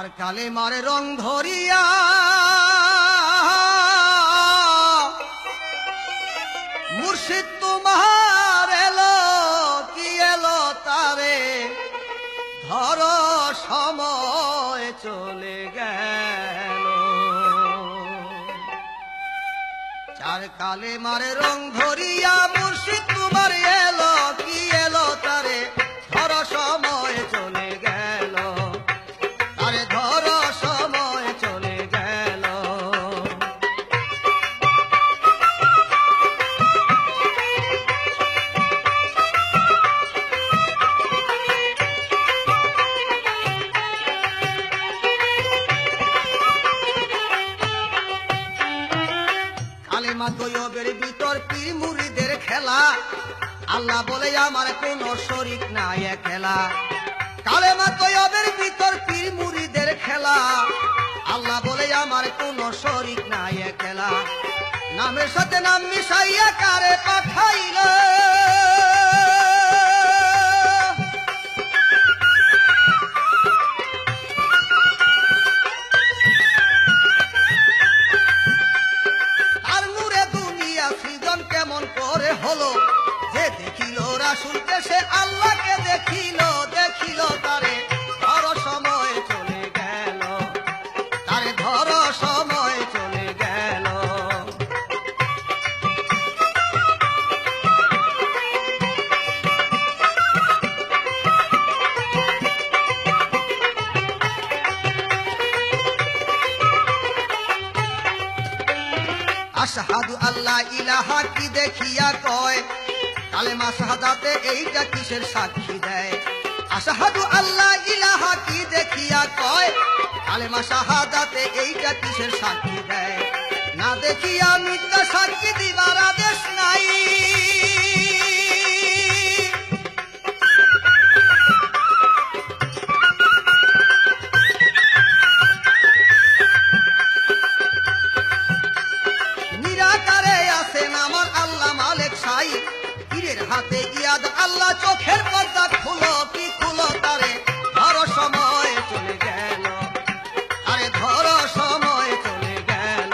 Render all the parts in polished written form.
চার কালেমার রং ধরিয়া মুর্শিদ তোমার এলো কি এলো তারে ধর সময় চলে গেল। চার কালেমার রং ধরিয়া মুর্শিদ তোমার এলো কি এলো তারে ধর সময় চলে গেল, তারে ধর সময় চলে গেল। কালেমা তৈয়বের ভিতর পীর মুরিদের খেলা, আল্লাহ বলে আমার কোনো শরীক নাই খেলা। কালেমা তৈয়বের ভিতর পীর মুরিদের খেলা, আল্লাহ বলে আমার কোনো শরীক নাই খেলা। নামের সাথে নাম মিশাইয়া কারে পাঠাইল, আর নূরে দুনিয়া সৃজন কেমন করে হলো। যে দেখিল রাসূলকে সে আল্লাহকে দেখিল, দেখিল তারে ধর সময় চলে গেল, তারে ধর সময় চলে গেল। আশহাদু আল্লাহ ইলাহা কি দেখিয়া কয়, কালেমা শাহাদাতে এইটা কিসের সাক্ষী দেয়। আশহাদু আল্লাহ ইলাহা কি দেখিয়া কয়, কালেমা শাহাদাতে এইটা কিসের সাক্ষী দেয়। না দেখিয়া মিথ্যা সাক্ষী দিবার আদেশ নাই, নিরাকারে আছেন আমার আল্লাহ মালিক সাই। পীরের হাতে ইয়াদ আল্লাহ চোখের পর্দা খুলো কি খুলো তারে ধর সময় চলে গেল, আরে ধর সময় চলে গেল।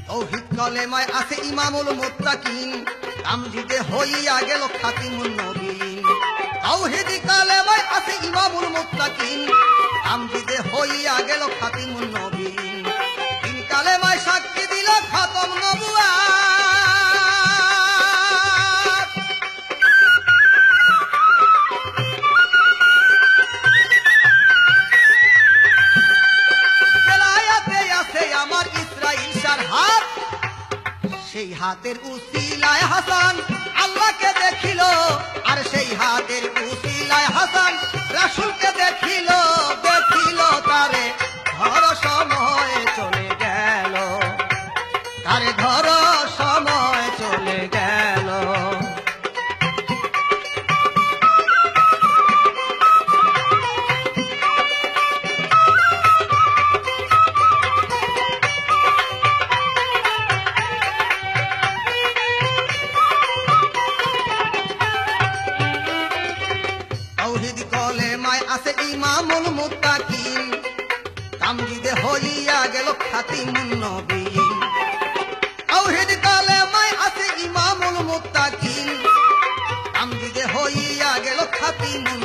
তৌহিদ কালেমায় আছে ইমামুল মুত্তাকিন, আমজিদে হইয়া গেল খাতিমুন নবীন। তাওহীদ কালেমায় আছে ইমামুল মুত্তাকিন, আমজিদে হইয়া গেল খাতিমুন নবীন। তিন কালেমায় সাক্ষী দিল খাতম নবুওয়াত, বেলায়াতে আছে আমার ইসরাইল শার হাত। সেই হাতের উসিলায় হাসান আল্লাহকে দেখিল, আর সেই হাতের উসিলায় হাসান রাসূলকে দেখিল, দেখিল তারে ধর সময় চলে গেল, তারে ধর সময় চলে গেল। তাওহীদ কালেমায় আছে ইমামুল মুত্তাকিন, তামজিদে হইয়া গেল খাতিমুন নবীন। তাওহীদ কালেমায় আছে ইমামুল মুত্তাকিন, তামজিদে হইয়া গেল খাতিমুন